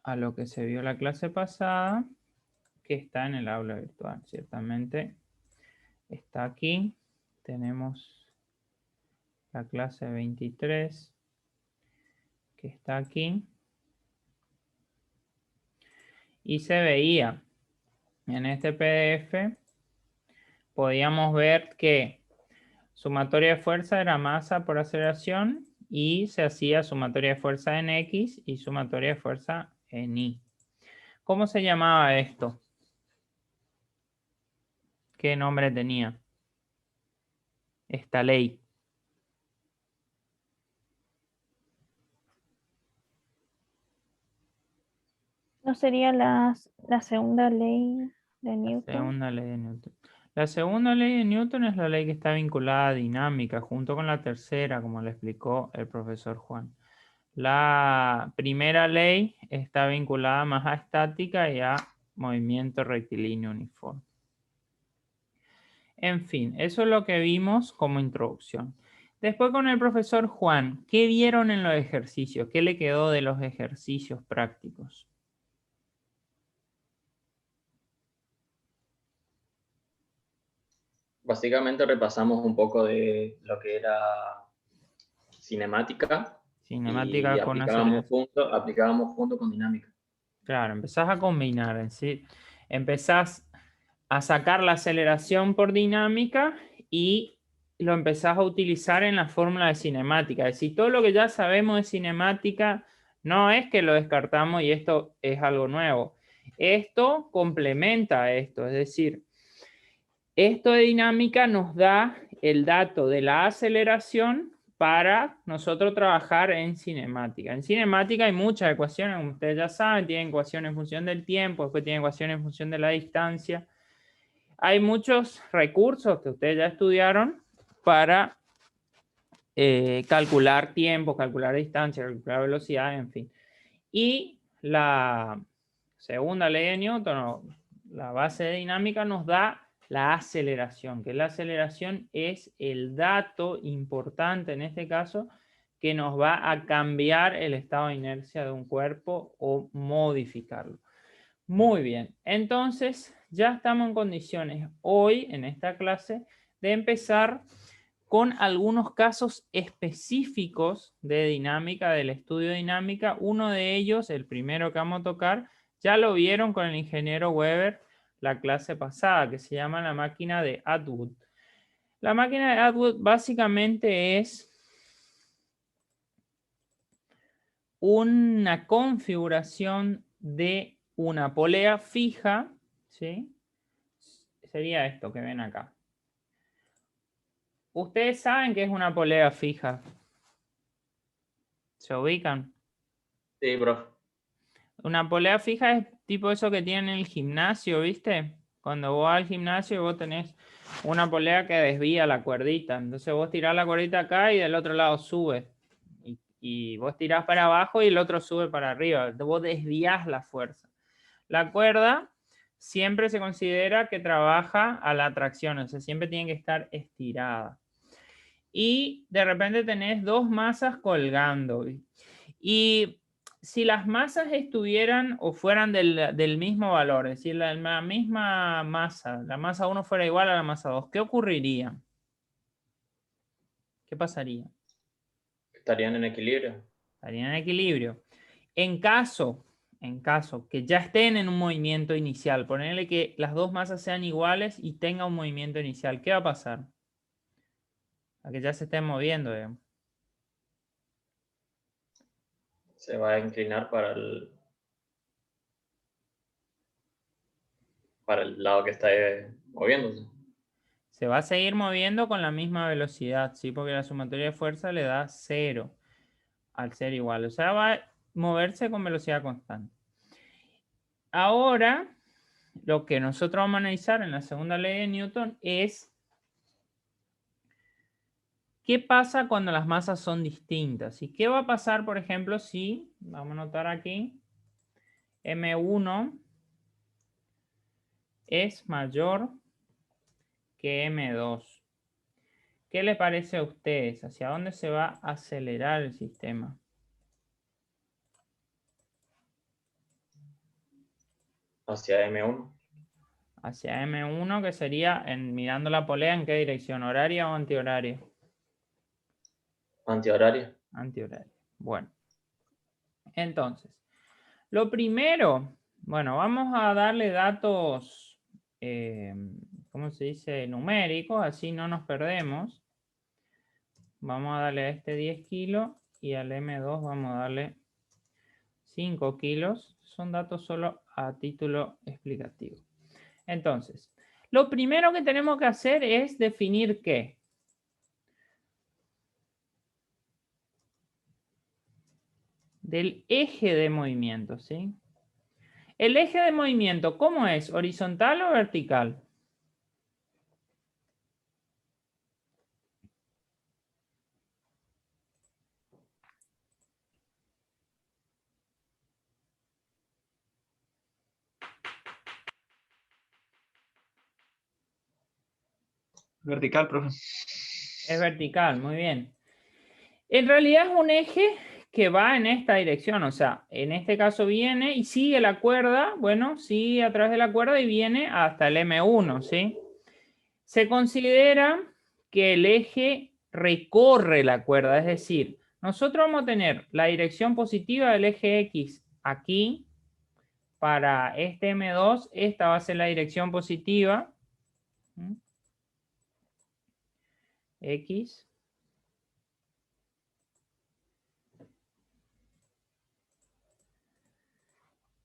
a lo que se vio la clase pasada, que está en el aula virtual. Ciertamente está aquí. Tenemos la clase 23, que está aquí. Y se veía en este PDF, podíamos ver que sumatoria de fuerza era masa por aceleración y se hacía sumatoria de fuerza en X y sumatoria de fuerza en Y. ¿Cómo se llamaba esto? ¿Qué nombre tenía esta ley? ¿No sería la segunda ley de Newton? Segunda ley de Newton. La segunda ley de Newton es la ley que está vinculada a dinámica, junto con la tercera, como le explicó el profesor Juan. La primera ley está vinculada más a estática y a movimiento rectilíneo uniforme. En fin, eso es lo que vimos como introducción. Después con el profesor Juan, ¿qué vieron en los ejercicios? ¿Qué le quedó de los ejercicios prácticos? Básicamente repasamos un poco de lo que era cinemática y Cinemática con aceleración. aplicábamos junto con dinámica. Claro, empezás a combinar, en sí. Empezás a sacar la aceleración por dinámica y lo empezás a utilizar en la fórmula de cinemática. Es decir, todo lo que ya sabemos de cinemática no es que lo descartamos y esto es algo nuevo. Esto complementa a esto, es decir, esto de dinámica nos da el dato de la aceleración para nosotros trabajar en cinemática. En cinemática hay muchas ecuaciones, como ustedes ya saben, tienen ecuaciones en función del tiempo, después tienen ecuaciones en función de la distancia. Hay muchos recursos que ustedes ya estudiaron para calcular tiempo, calcular distancia, calcular velocidad, en fin. Y la segunda ley de Newton, la base de dinámica, nos da la aceleración, que la aceleración es el dato importante en este caso que nos va a cambiar el estado de inercia de un cuerpo o modificarlo. Muy bien, entonces ya estamos en condiciones hoy en esta clase de empezar con algunos casos específicos de dinámica, del estudio de dinámica. Uno de ellos, el primero que vamos a tocar, ya lo vieron con el ingeniero Weber la clase pasada, que se llama la máquina de Atwood. La máquina de Atwood básicamente es una configuración de una polea fija, ¿sí? Sería esto que ven acá. Ustedes saben que es una polea fija. ¿Se ubican? Sí, profe. Una polea fija es tipo eso que tienen en el gimnasio, ¿viste? Cuando vos vas al gimnasio vos tenés una polea que desvía la cuerdita. Entonces vos tirás la cuerdita acá y del otro lado sube. Y vos tirás para abajo y el otro sube para arriba. Vos desvías la fuerza. La cuerda siempre se considera que trabaja a la tracción, o sea, siempre tiene que estar estirada. Y de repente tenés dos masas colgando. Y si las masas estuvieran o fueran del mismo valor, es decir, la misma masa, la masa 1 fuera igual a la masa 2, ¿qué ocurriría? ¿Qué pasaría? ¿Estarían en equilibrio? Estarían en equilibrio. En caso que ya estén en un movimiento inicial, ponerle que las dos masas sean iguales y tenga un movimiento inicial, ¿qué va a pasar? A que ya se estén moviendo, digamos. Se va a inclinar para el lado que está moviéndose. Se va a seguir moviendo con la misma velocidad, ¿sí? Porque la sumatoria de fuerza le da 0 al ser igual. O sea, va a moverse con velocidad constante. Ahora, lo que nosotros vamos a analizar en la segunda ley de Newton es qué pasa cuando las masas son distintas. ¿Y qué va a pasar, por ejemplo, si, vamos a notar aquí, M1 es mayor que M2? ¿Qué les parece a ustedes? ¿Hacia dónde se va a acelerar el sistema? Hacia M1. Hacia M1, que sería, mirando la polea, ¿en qué dirección? ¿Horaria o antihoraria? Antihoraria. Antihoraria. Bueno. Entonces, lo primero, bueno, vamos a darle datos, ¿cómo se dice? Numéricos, así no nos perdemos. Vamos a darle a este 10 kilos y al M2 vamos a darle 5 kilos. Son datos solo a título explicativo. Entonces, lo primero que tenemos que hacer es definir ¿qué? Del eje de movimiento, ¿sí? El eje de movimiento, ¿cómo es? ¿Horizontal o vertical? Vertical, profe. Es vertical, muy bien. En realidad es un eje que va en esta dirección, o sea, en este caso viene y sigue la cuerda, bueno, sigue a través de la cuerda y viene hasta el M1, ¿sí? Se considera que el eje recorre la cuerda, es decir, nosotros vamos a tener la dirección positiva del eje X aquí, para este M2, esta va a ser la dirección positiva, X,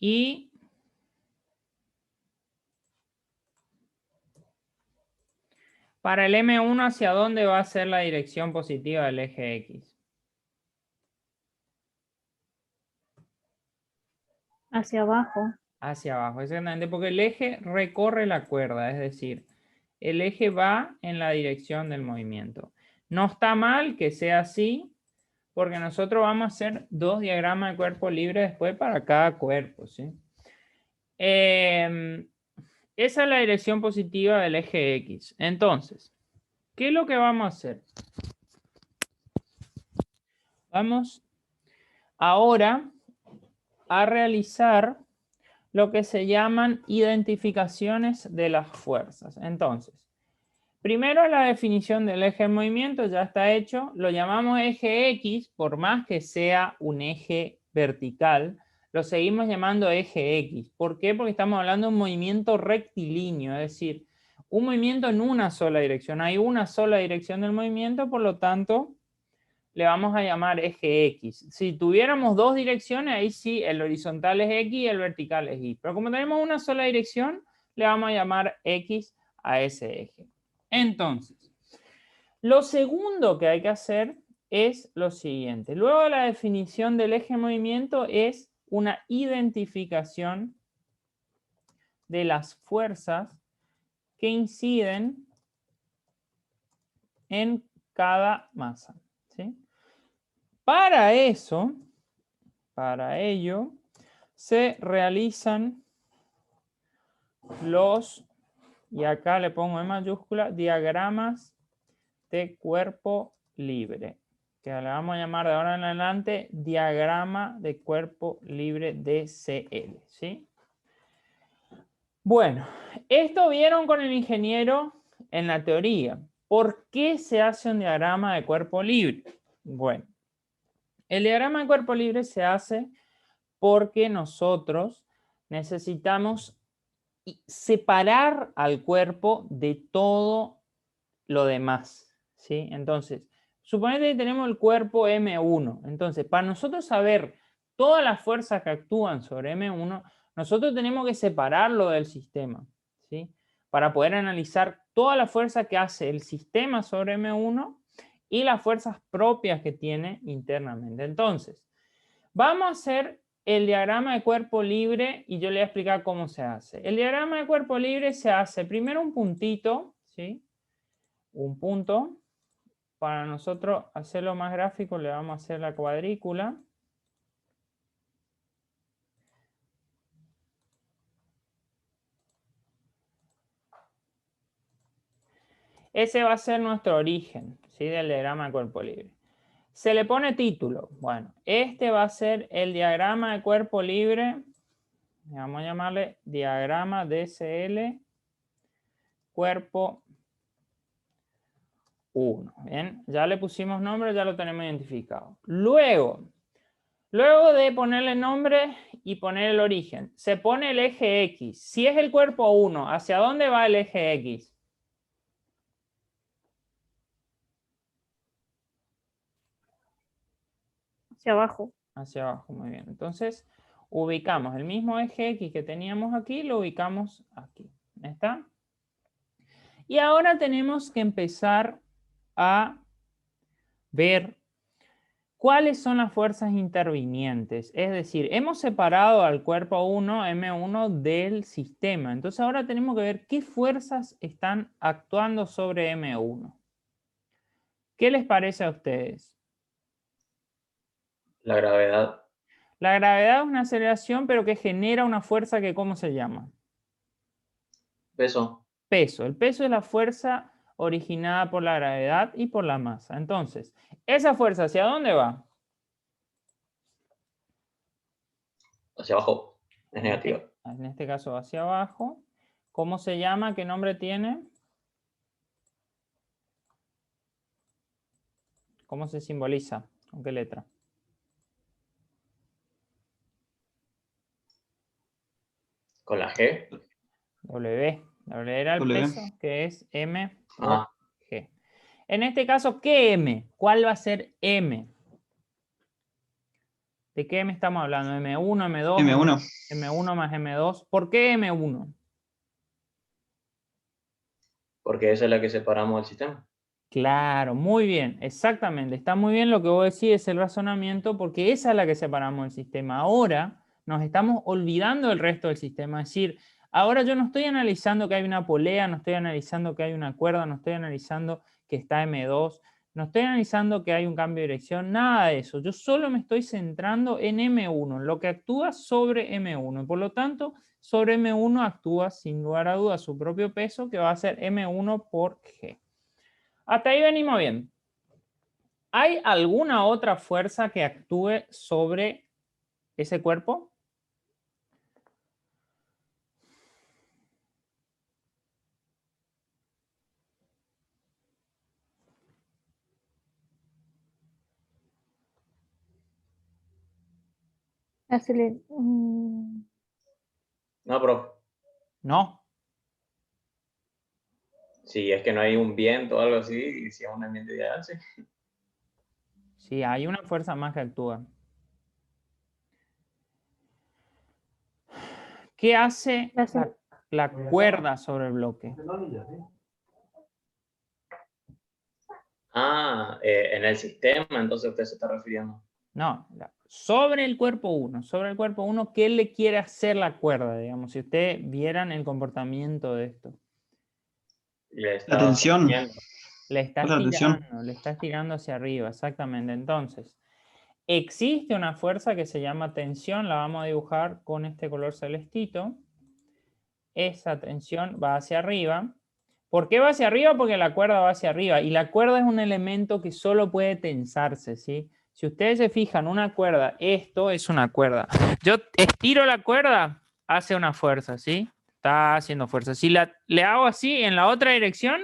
y para el M1, ¿hacia dónde va a ser la dirección positiva del eje X? Hacia abajo. Hacia abajo, exactamente, porque el eje recorre la cuerda, es decir, el eje va en la dirección del movimiento. No está mal que sea así, porque nosotros vamos a hacer 2 diagramas de cuerpo libre después para cada cuerpo, ¿sí? Esa es la dirección positiva del eje X. Entonces, ¿qué es lo que vamos a hacer? Vamos ahora a realizar lo que se llaman identificaciones de las fuerzas. Entonces, primero la definición del eje de movimiento ya está hecho. Lo llamamos eje X, por más que sea un eje vertical, lo seguimos llamando eje X. ¿Por qué? Porque estamos hablando de un movimiento rectilíneo, es decir, un movimiento en una sola dirección. Hay una sola dirección del movimiento, por lo tanto, le vamos a llamar eje X. Si tuviéramos 2 direcciones, ahí sí, el horizontal es X y el vertical es Y. Pero como tenemos una sola dirección, le vamos a llamar X a ese eje. Entonces, lo segundo que hay que hacer es lo siguiente. Luego de la definición del eje de movimiento es una identificación de las fuerzas que inciden en cada masa, ¿sí? Para ello, se realizan los, y acá le pongo en mayúscula, diagramas de cuerpo libre, que le vamos a llamar de ahora en adelante diagrama de cuerpo libre DCL, ¿sí? Bueno, esto vieron con el ingeniero en la teoría. ¿Por qué se hace un diagrama de cuerpo libre? Bueno, el diagrama de cuerpo libre se hace porque nosotros necesitamos separar al cuerpo de todo lo demás, ¿sí? Entonces, suponete que tenemos el cuerpo M1. Entonces, para nosotros saber todas las fuerzas que actúan sobre M1, nosotros tenemos que separarlo del sistema, ¿sí? Para poder analizar toda la fuerza que hace el sistema sobre M1 y las fuerzas propias que tiene internamente. Entonces, vamos a hacer el diagrama de cuerpo libre y yo le voy a explicar cómo se hace. El diagrama de cuerpo libre se hace primero un puntito, ¿sí? Un punto. Para nosotros hacerlo más gráfico le vamos a hacer la cuadrícula. Ese va a ser nuestro origen, ¿sí? Del diagrama de cuerpo libre. Se le pone título. Bueno, este va a ser el diagrama de cuerpo libre Vamos a llamarle diagrama DSL cuerpo 1. Bien, ya le pusimos nombre, ya lo tenemos identificado. Luego de ponerle nombre y poner el origen, se pone el eje X. Si es el cuerpo 1, ¿hacia dónde va el eje X? Hacia abajo. Hacia abajo, muy bien. Entonces, ubicamos el mismo eje X que teníamos aquí, lo ubicamos aquí. ¿Está? Y ahora tenemos que empezar a ver cuáles son las fuerzas intervinientes. Es decir, hemos separado al cuerpo 1, M1, del sistema. Entonces ahora tenemos que ver qué fuerzas están actuando sobre M1. ¿Qué les parece a ustedes? La gravedad. La gravedad es una aceleración, pero que genera una fuerza que, ¿cómo se llama? Peso. Peso. El peso es la fuerza originada por la gravedad y por la masa. Entonces, ¿esa fuerza hacia dónde va? Hacia abajo. Es negativa. En este caso hacia abajo. ¿Cómo se llama? ¿Qué nombre tiene? ¿Cómo se simboliza? ¿Con qué letra? Con la G. W. W era el W. peso, que es M por Ah, G. En este caso, ¿qué M? ¿Cuál va a ser M? ¿De qué M estamos hablando? ¿M1, M2? M1. M1 más M2. ¿Por qué M1? porque esa es la que separamos del sistema. Claro, muy bien, exactamente. Está muy bien lo que vos decís, es el razonamiento, porque esa es la que separamos del sistema. Ahora nos estamos olvidando del resto del sistema. Es decir, ahora yo no estoy analizando que hay una polea, no estoy analizando que hay una cuerda, no estoy analizando que está M2, no estoy analizando que hay un cambio de dirección, nada de eso. Yo solo me estoy centrando en M1, en lo que actúa sobre M1. Por lo tanto, sobre M1 actúa sin lugar a dudas su propio peso, que va a ser M1 por G. Hasta ahí venimos bien. ¿Hay alguna otra fuerza que actúe sobre ese cuerpo? No, profe. No. Si es que no hay un viento o algo así, y si es un ambiente ideal, sí. Sí, hay una fuerza más que actúa. ¿Qué hace la cuerda sobre el bloque? Ah, en el sistema, entonces usted se está refiriendo. No, sobre el cuerpo 1. Sobre el cuerpo 1, ¿qué le quiere hacer la cuerda? Digamos, si ustedes vieran el comportamiento de esto. Le La está tensión. sosteniendo. Le está La tensión. estirando hacia arriba, exactamente. Entonces, existe una fuerza que se llama tensión, la vamos a dibujar con este color celestito. Esa tensión va hacia arriba. ¿Por qué va hacia arriba? Porque la cuerda va hacia arriba y la cuerda es un elemento que solo puede tensarse, ¿sí? Si ustedes se fijan, una cuerda, esto es una cuerda. Yo estiro la cuerda, hace una fuerza, ¿sí? Está haciendo fuerza. Si le hago así en la otra dirección,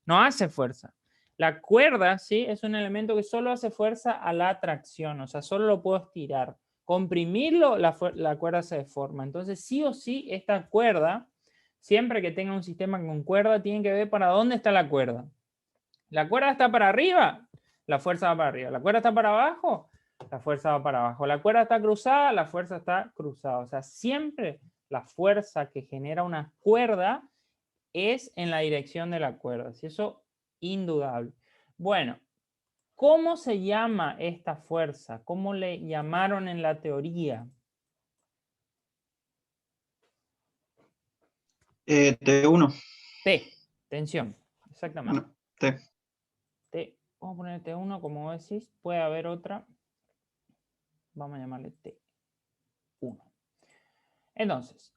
no hace fuerza. La cuerda, ¿sí? Es un elemento que solo hace fuerza a la tracción, o sea, solo lo puedo estirar. Comprimirlo, la cuerda se deforma. Entonces, sí o sí, esta cuerda, siempre que tenga un sistema con cuerda, tiene que ver para dónde está la cuerda. ¿La cuerda está para arriba? La fuerza va para arriba. ¿La cuerda está para abajo? La fuerza va para abajo. ¿La cuerda está cruzada? La fuerza está cruzada. O sea, siempre la fuerza que genera una cuerda es en la dirección de la cuerda. ¿Sí? Eso indudable. Bueno, ¿cómo se llama esta fuerza? ¿Cómo le llamaron en la teoría? T1. T, tensión. Exactamente. Bueno, T. T, vamos a poner T1 como decís. Puede haber otra. Vamos a llamarle T1. Entonces,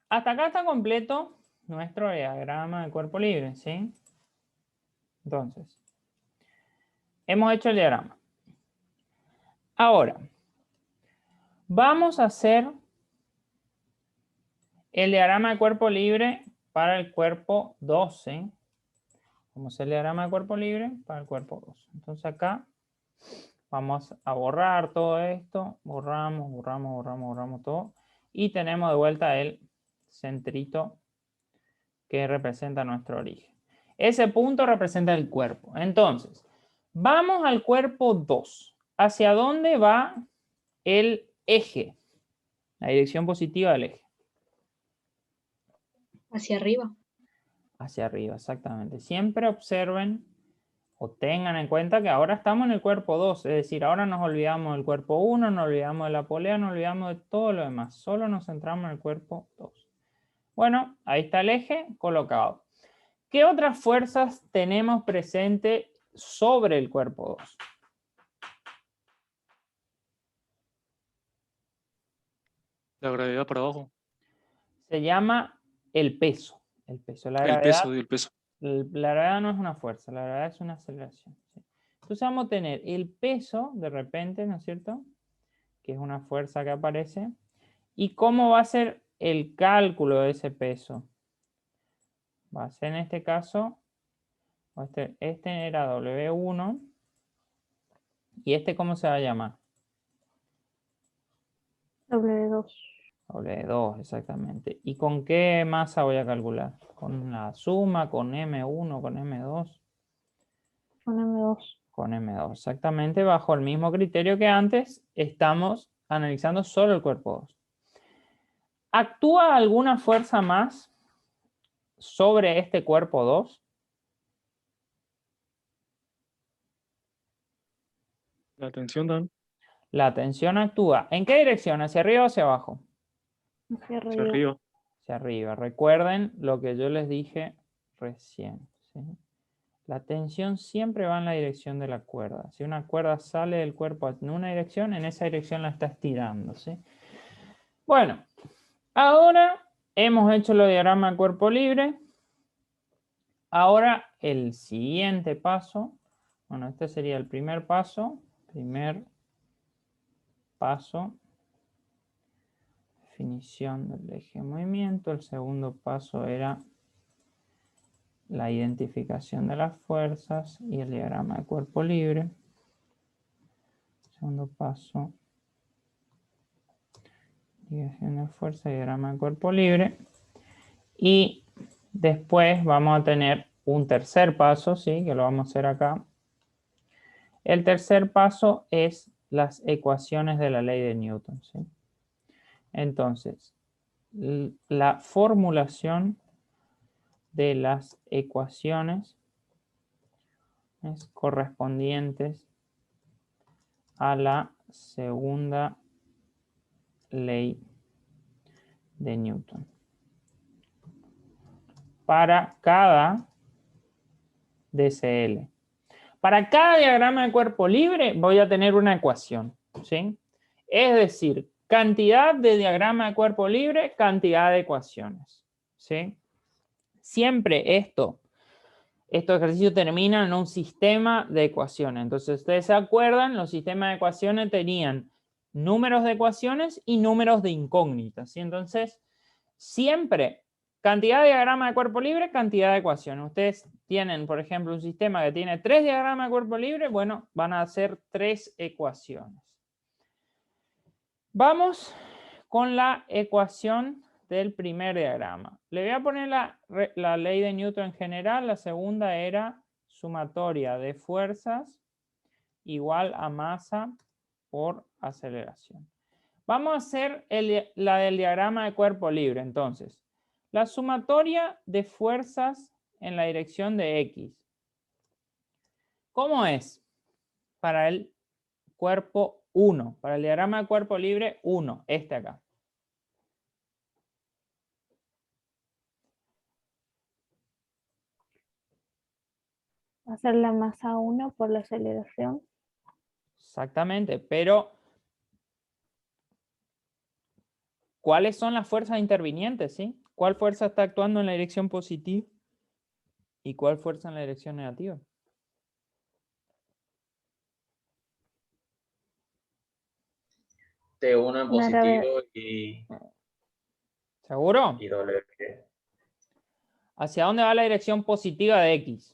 hasta acá está completo nuestro diagrama de cuerpo libre, ¿sí? Entonces, hemos hecho el diagrama. Ahora, vamos a hacer el diagrama de cuerpo libre para el cuerpo 12. Vamos a hacer el diagrama de cuerpo libre para el cuerpo 12. Entonces acá vamos a borrar todo esto. Borramos todo. Y tenemos de vuelta el centrito que representa nuestro origen. Ese punto representa el cuerpo. Entonces, vamos al cuerpo 2. ¿Hacia dónde va el eje? La dirección positiva del eje. Hacia arriba. Hacia arriba, exactamente. Siempre observen o tengan en cuenta que ahora estamos en el cuerpo 2, es decir, ahora nos olvidamos del cuerpo 1, nos olvidamos de la polea, nos olvidamos de todo lo demás, solo nos centramos en el cuerpo 2. Bueno, ahí está el eje colocado. ¿Qué otras fuerzas tenemos presente sobre el cuerpo 2? La gravedad para abajo. Se llama el peso. El peso, la El gravedad. peso, el peso. La gravedad no es una fuerza, la gravedad es una aceleración. ¿Sí? Entonces vamos a tener el peso de repente, ¿no es cierto? Que es una fuerza que aparece. ¿Y cómo va a ser el cálculo de ese peso? Va a ser en este caso, este era W1. ¿Y este cómo se va a llamar? W2. W2, exactamente. ¿Y con qué masa voy a calcular? ¿Con la suma, con M1, con M2? Con M2. Con M2, exactamente, bajo el mismo criterio que antes, estamos analizando solo el cuerpo 2. ¿Actúa alguna fuerza más sobre este cuerpo 2? La tensión, Dan. La tensión actúa. ¿En qué dirección? ¿Hacia arriba o hacia abajo? Hacia Hacia arriba. arriba. Hacia arriba. Recuerden lo que yo les dije recién, ¿sí? La tensión siempre va en la dirección de la cuerda. Si una cuerda sale del cuerpo en una dirección, en esa dirección la está estirando, ¿sí? Bueno, ahora hemos hecho el diagrama de cuerpo libre. Ahora el siguiente paso, bueno, este sería el primer paso. Primer paso, definición del eje de movimiento. El segundo paso era la identificación de las fuerzas y el diagrama de cuerpo libre. Segundo paso, identificación de fuerza y diagrama de cuerpo libre. Y después vamos a tener un tercer paso, ¿sí? Que lo vamos a hacer acá. El tercer paso es las ecuaciones de la ley de Newton, ¿sí? Entonces, la formulación de las ecuaciones correspondientes a la segunda ley de Newton. Para cada DCL. Para cada diagrama de cuerpo libre voy a tener una ecuación, ¿sí? Es decir, cantidad de diagrama de cuerpo libre, cantidad de ecuaciones, ¿sí? Siempre estos ejercicios terminan en un sistema de ecuaciones. Entonces, ustedes se acuerdan, los sistemas de ecuaciones tenían números de ecuaciones y números de incógnitas, ¿sí? Entonces, siempre cantidad de diagrama de cuerpo libre, cantidad de ecuaciones. Ustedes tienen, por ejemplo, un sistema que tiene 3 diagramas de cuerpo libre, bueno, van a hacer 3 ecuaciones. Vamos con la ecuación del primer diagrama. Le voy a poner la ley de Newton en general. La segunda era sumatoria de fuerzas igual a masa por aceleración. Vamos a hacer la del diagrama de cuerpo libre. Entonces, la sumatoria de fuerzas en la dirección de X. ¿Cómo es? Para el cuerpo 1, para el diagrama de cuerpo libre 1, este acá. Va a ser la masa 1 por la aceleración. Exactamente, pero ¿cuáles son las fuerzas intervinientes? ¿Sí? ¿Cuál fuerza está actuando en la dirección positiva y cuál fuerza en la dirección negativa? T1 en La gravedad. positivo y ¿Seguro? Y W. ¿Hacia dónde va la dirección positiva de X?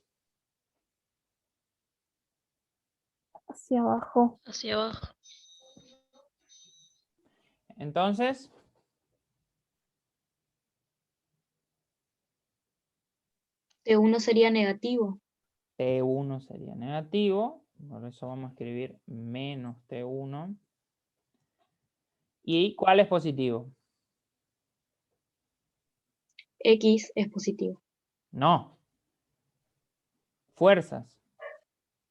Hacia abajo. Hacia abajo. Entonces, T1 sería negativo. T1 sería negativo, por eso vamos a escribir menos T1. ¿Y cuál es positivo? X es positivo. No. Fuerzas.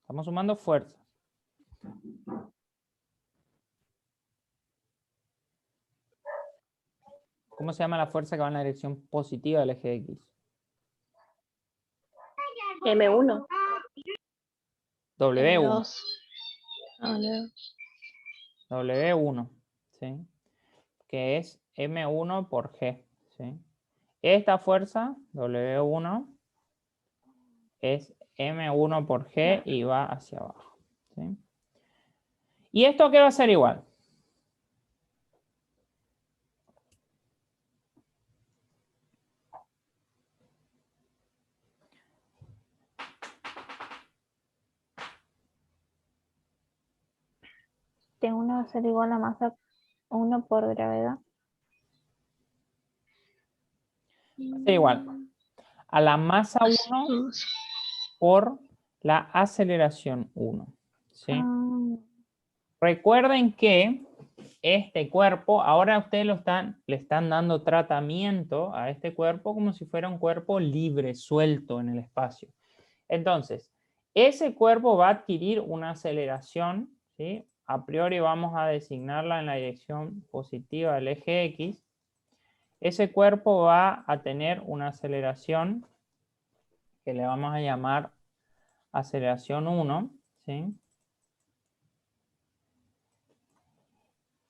Estamos sumando fuerzas. ¿Cómo se llama la fuerza que va en la dirección positiva del eje X? M1. W1. M2. Ah, no. W1, ¿sí? Que es M1 por G, ¿sí? Esta fuerza, W1, es M1 por G y va hacia abajo, ¿sí? ¿Y esto qué va a ser igual? T1 va a ser igual a masa 1 por gravedad. Va a ser igual a la masa 1 por la aceleración 1, ¿sí? Ah, Recuerden que este cuerpo, ahora ustedes le están dando tratamiento a este cuerpo como si fuera un cuerpo libre, suelto en el espacio. Entonces, ese cuerpo va a adquirir una aceleración, ¿sí? A priori vamos a designarla en la dirección positiva del eje X. Ese cuerpo va a tener una aceleración que le vamos a llamar aceleración 1, ¿sí?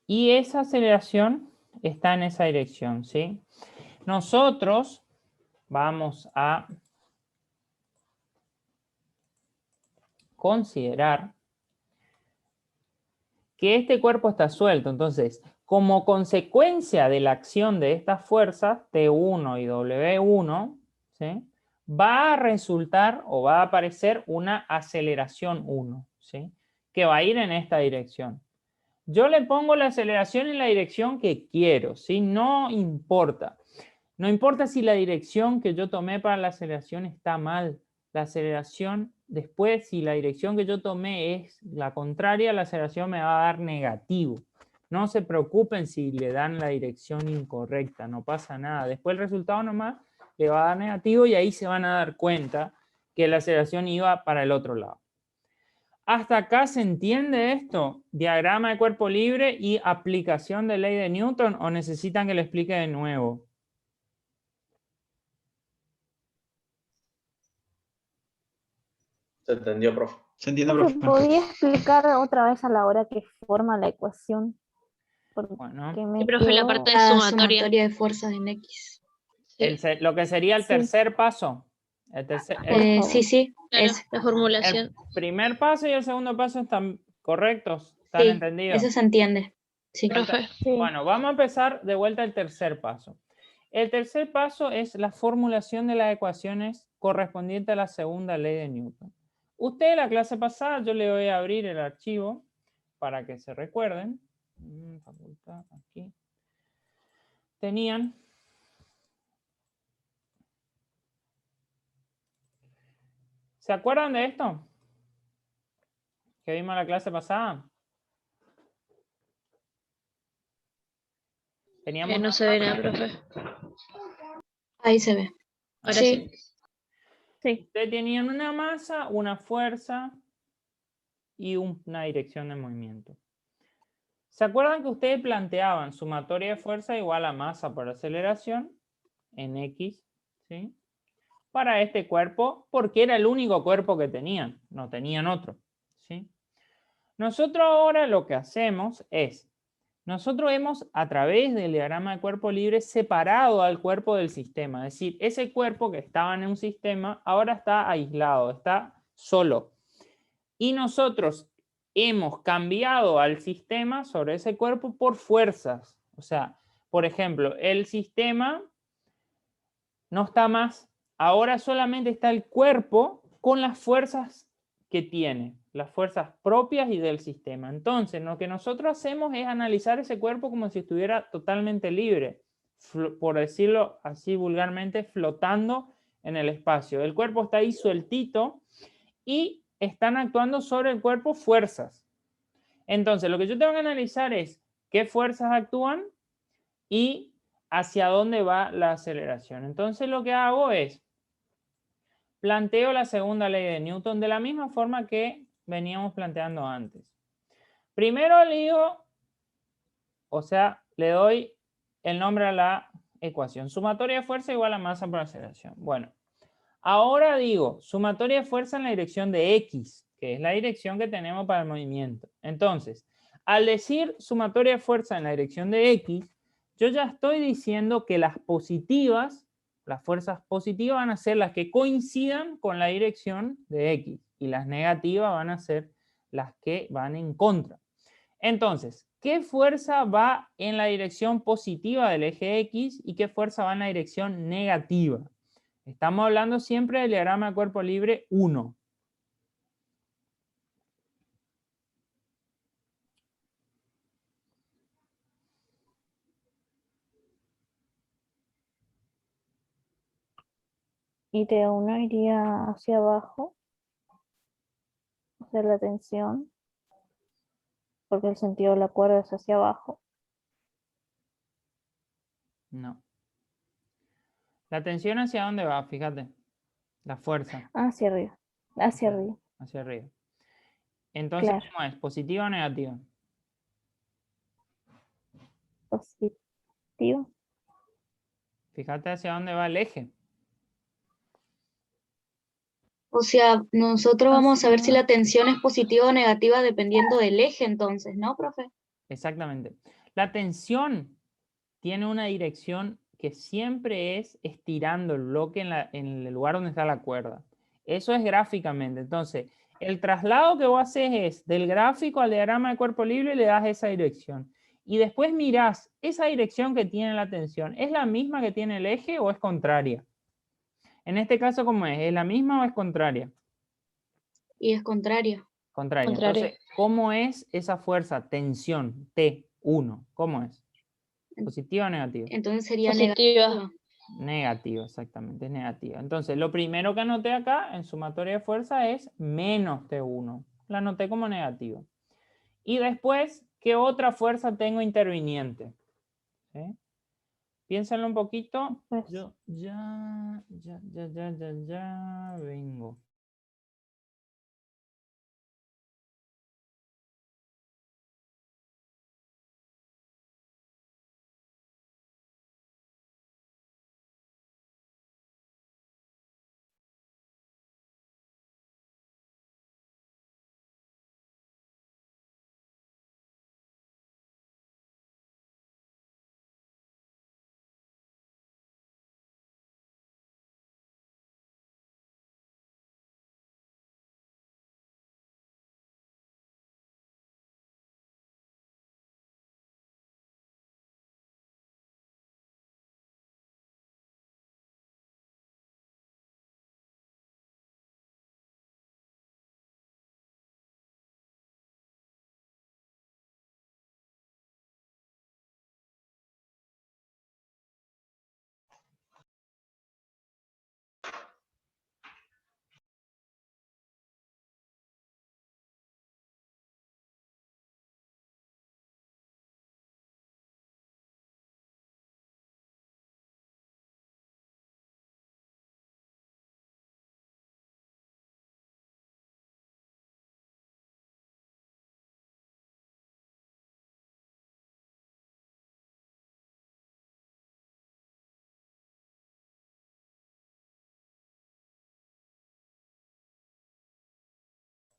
Y esa aceleración está en esa dirección, ¿sí? Nosotros vamos a considerar que este cuerpo está suelto. Entonces, como consecuencia de la acción de estas fuerzas, T1 y W1, ¿sí? Va a resultar o va a aparecer una aceleración 1, ¿sí? Que va a ir en esta dirección. Yo le pongo la aceleración en la dirección que quiero, ¿sí? No importa. No importa si la dirección que yo tomé para la aceleración está mal. La aceleración, después, si la dirección que yo tomé es la contraria, la aceleración me va a dar negativo. No se preocupen si le dan la dirección incorrecta, no pasa nada. Después el resultado nomás le va a dar negativo y ahí se van a dar cuenta que la aceleración iba para el otro lado. ¿Hasta acá se entiende esto? ¿Diagrama de cuerpo libre y aplicación de ley de Newton o necesitan que le explique de nuevo? Se entendió, profe. ¿Se entiende, profe, profe? ¿podría explicar otra vez a la hora que forma la ecuación? Porque Bueno, me Sí, profe, la quedó- parte de La sumatoria. sumatoria de fuerzas en X. Sí, lo que sería el Sí. tercer paso. El, tercer- Por favor. Sí, sí, claro, ese. la el formulación. primer paso y el segundo paso están correctos, están Sí, entendidos. eso se entiende. Sí. Profe, Sí. Bueno, vamos a empezar de vuelta el tercer paso. El tercer paso es la formulación de las ecuaciones correspondientes a la segunda ley de Newton. Ustedes la clase pasada, yo le voy a abrir el archivo para que se recuerden. Facultad, aquí. Tenían ¿se acuerdan de esto? Que vimos la clase pasada. Teníamos no se ve nada, profe. Ahí se ve. Ahora Sí. sí. Sí. ustedes tenían una masa, una fuerza y una dirección de movimiento. ¿Se acuerdan que ustedes planteaban sumatoria de fuerza igual a masa por aceleración en X, ¿sí? Para este cuerpo, porque era el único cuerpo que tenían, no tenían otro, ¿sí? Nosotros ahora lo que hacemos es, nosotros hemos a través del diagrama de cuerpo libre separado al cuerpo del sistema, es decir, ese cuerpo que estaba en un sistema ahora está aislado, está solo. Y nosotros hemos cambiado al sistema sobre ese cuerpo por fuerzas, o sea, por ejemplo, el sistema no está más, ahora solamente está el cuerpo con las fuerzas que tiene, las fuerzas propias y del sistema. Entonces, lo que nosotros hacemos es analizar ese cuerpo como si estuviera totalmente libre, por decirlo así vulgarmente, flotando en el espacio. El cuerpo está ahí sueltito y están actuando sobre el cuerpo fuerzas. Entonces, lo que yo tengo que analizar es qué fuerzas actúan y hacia dónde va la aceleración. Entonces, lo que hago es planteo la segunda ley de Newton de la misma forma que veníamos planteando antes. Primero le digo, o sea, le doy el nombre a la ecuación. Sumatoria de fuerza igual a masa por aceleración. Bueno, ahora digo sumatoria de fuerza en la dirección de X, que es la dirección que tenemos para el movimiento. Entonces, al decir sumatoria de fuerza en la dirección de X, yo ya estoy diciendo que las positivas, las fuerzas positivas van a ser las que coincidan con la dirección de X y las negativas van a ser las que van en contra. Entonces, ¿qué fuerza va en la dirección positiva del eje X y qué fuerza va en la dirección negativa? Estamos hablando siempre del diagrama de cuerpo libre 1. Y T1 iría hacia abajo, hacia la tensión, porque el sentido de la cuerda es hacia abajo. No. ¿La tensión hacia dónde va? Fíjate. La fuerza. Hacia arriba. Hacia arriba. Hacia arriba. Entonces, Claro. ¿cómo es? ¿Positiva o negativa? Positivo. Fíjate hacia dónde va el eje. O sea, nosotros vamos a ver si Hacia- la tensión es positiva o negativa dependiendo del eje entonces, ¿no, profe? Exactamente. La tensión tiene una dirección que siempre es estirando el bloque en el lugar donde está la cuerda. Eso es gráficamente. Entonces, el traslado que vos haces es del gráfico al diagrama de cuerpo libre y le das esa dirección. Y después mirás, esa dirección que tiene la tensión, ¿es la misma que tiene el eje o es contraria? En este caso, ¿cómo es? ¿Es la misma o es contraria? Y es contraria. Contraria. Contraria. Entonces, ¿cómo es esa fuerza? Tensión, T1. ¿Cómo es? ¿Positiva o negativa? Entonces sería Positiva. negativa. Negativa, exactamente, es negativa. Entonces, lo primero que anoté acá en sumatoria de fuerza es menos T1. La anoté como negativa. Y después, ¿qué otra fuerza tengo interviniente? ¿Sí? Piénsenlo un poquito. Pues, Yo ya vengo.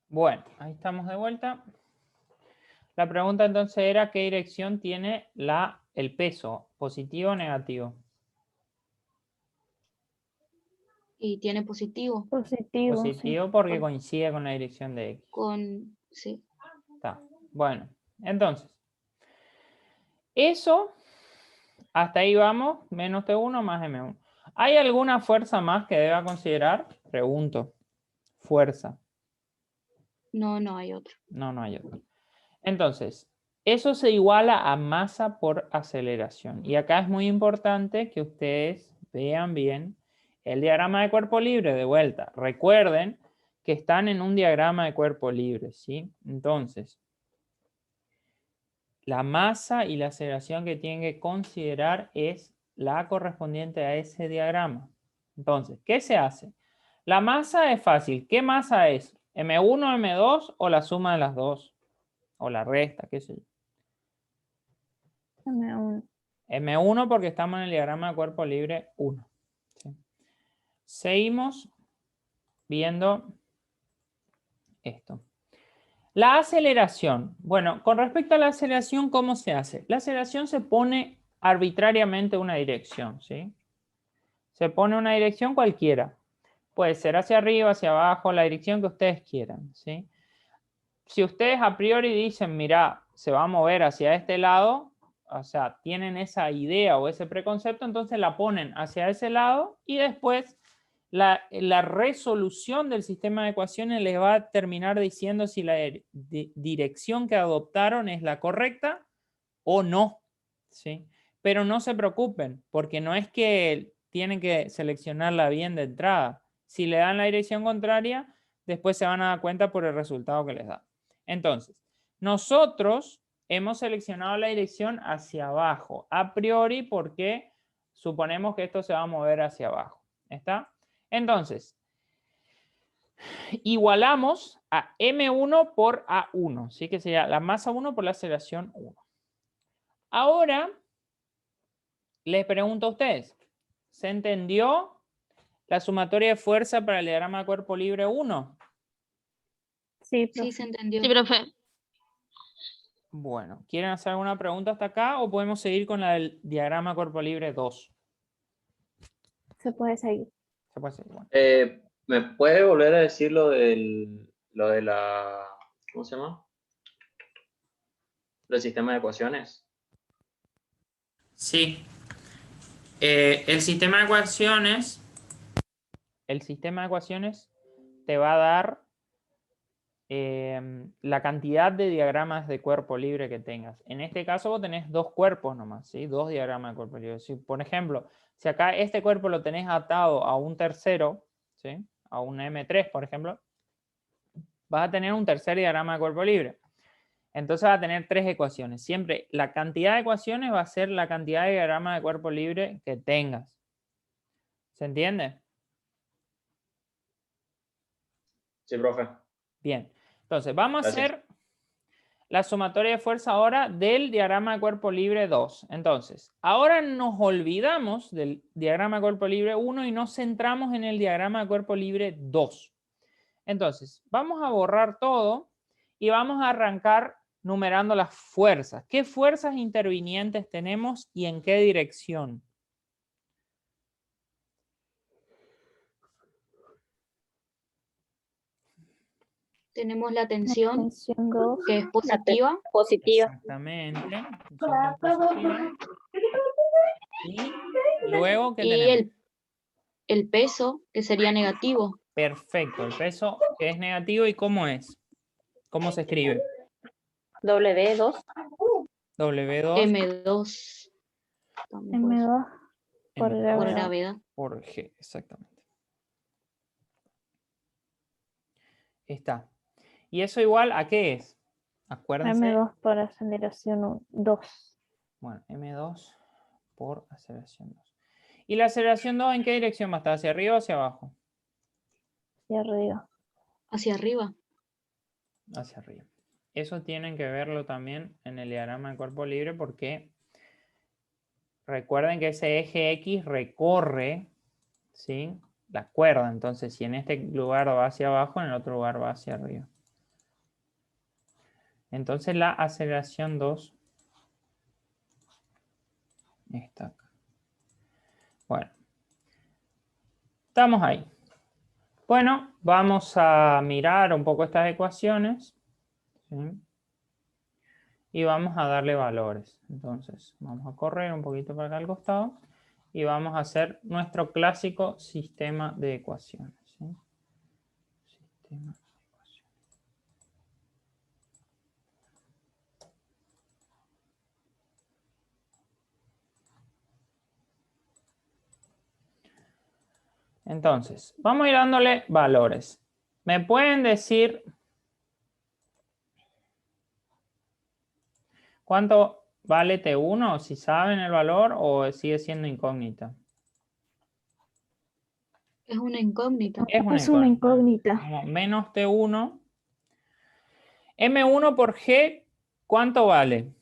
Bueno, ahí estamos de vuelta. La pregunta entonces era ¿qué dirección tiene el peso? ¿Positivo o negativo? Y tiene positivo. positivo, sí. Positivo porque coincide con la dirección de X. Sí. Está. Bueno, entonces, eso Hasta ahí vamos, menos T1 más M1. ¿Hay alguna fuerza más que deba considerar? Pregunto. Fuerza. No, no hay otro. No, no hay otra. Entonces, eso se iguala a masa por aceleración. Y acá es muy importante que ustedes vean bien el diagrama de cuerpo libre de vuelta. Recuerden que están en un diagrama de cuerpo libre, ¿sí? Entonces, la masa y la aceleración que tienen que considerar es la correspondiente a ese diagrama. Entonces, ¿qué se hace? La masa es fácil. ¿Qué masa es? ¿M1, M2 o la suma de las dos? O la resta, qué sé yo. M1. M1 porque estamos en el diagrama de cuerpo libre 1. ¿Sí? Seguimos viendo esto. La aceleración. Bueno, con respecto a la aceleración, ¿cómo se hace? La aceleración se pone arbitrariamente una dirección, ¿sí? Se pone una dirección cualquiera. Puede ser hacia arriba, hacia abajo, la dirección que ustedes quieran, ¿sí? Si ustedes a priori dicen, mira, se va a mover hacia este lado, o sea, tienen esa idea o ese preconcepto, entonces la ponen hacia ese lado y después la resolución del sistema de ecuaciones les va a terminar diciendo si la dirección que adoptaron es la correcta o no, ¿sí? Pero no se preocupen, porque no es que tienen que seleccionarla bien de entrada. Si le dan la dirección contraria, después se van a dar cuenta por el resultado que les da. Entonces, nosotros hemos seleccionado la dirección hacia abajo, a priori porque suponemos que esto se va a mover hacia abajo. ¿Está? Entonces, igualamos a M1 por A1, ¿sí? Que sería la masa 1 por la aceleración 1. Ahora, les pregunto a ustedes, ¿se entendió la sumatoria de fuerza para el diagrama de cuerpo libre 1? Sí, Sí, profe. se entendió. Sí, profe. Bueno, ¿quieren hacer alguna pregunta hasta acá o podemos seguir con la del diagrama de cuerpo libre 2? Se puede seguir. Se puede seguir, bueno. ¿Me puede volver a decir lo de la, ¿cómo se llama? Del sistema de ecuaciones. Sí. El sistema de ecuaciones te va a dar la cantidad de diagramas de cuerpo libre que tengas. En este caso vos tenés dos cuerpos nomás, ¿sí? Dos diagramas de cuerpo libre. Si, por ejemplo, si acá este cuerpo lo tenés atado a un tercero, ¿sí? A un M3, por ejemplo, vas a tener un tercer diagrama de cuerpo libre. Entonces va a tener tres ecuaciones. Siempre la cantidad de ecuaciones va a ser la cantidad de diagramas de cuerpo libre que tengas. ¿Se entiende? Sí, profe. Bien. Entonces, vamos Gracias. a hacer la sumatoria de fuerza ahora del diagrama de cuerpo libre 2. Entonces, ahora nos olvidamos del diagrama de cuerpo libre 1 y nos centramos en el diagrama de cuerpo libre 2. Entonces, vamos a borrar todo y vamos a arrancar numerando las fuerzas. ¿Qué fuerzas intervinientes tenemos y en qué dirección? Tenemos la tensión, Tensión 2. que es positiva. Positiva. Exactamente. Tensión positiva. Y luego, ¿qué Y tenemos? el peso, que sería negativo. Perfecto. El peso es negativo. ¿Y cómo es? ¿Cómo se escribe? W2. W2 M2. También puede ser. M2 por M2 Por gravedad. gravedad. por G. Exactamente. Está. ¿Y eso igual a qué es? Acuérdense. M2 por aceleración 2. Bueno, M2 por aceleración 2. ¿Y la aceleración 2 en qué dirección va a estar? ¿Hacia arriba o hacia abajo? Y arriba. Hacia arriba. Hacia arriba. Eso tienen que verlo también en el diagrama de cuerpo libre porque recuerden que ese eje X recorre, ¿sí?, la cuerda. Entonces, si en este lugar va hacia abajo, en el otro lugar va hacia arriba. Entonces, la aceleración 2 está acá. Bueno, estamos ahí. Bueno, vamos a mirar un poco estas ecuaciones, ¿sí? y vamos a darle valores. Entonces, vamos a correr un poquito para acá al costado y vamos a hacer nuestro clásico sistema de ecuaciones, ¿sí? Sistema de ecuaciones. Entonces, vamos a ir dándole valores. ¿Me pueden decir cuánto vale T1? Si saben el valor o sigue siendo incógnita. Es una incógnita. Es una incógnita. Vamos, menos T1. M1 por G, ¿cuánto vale?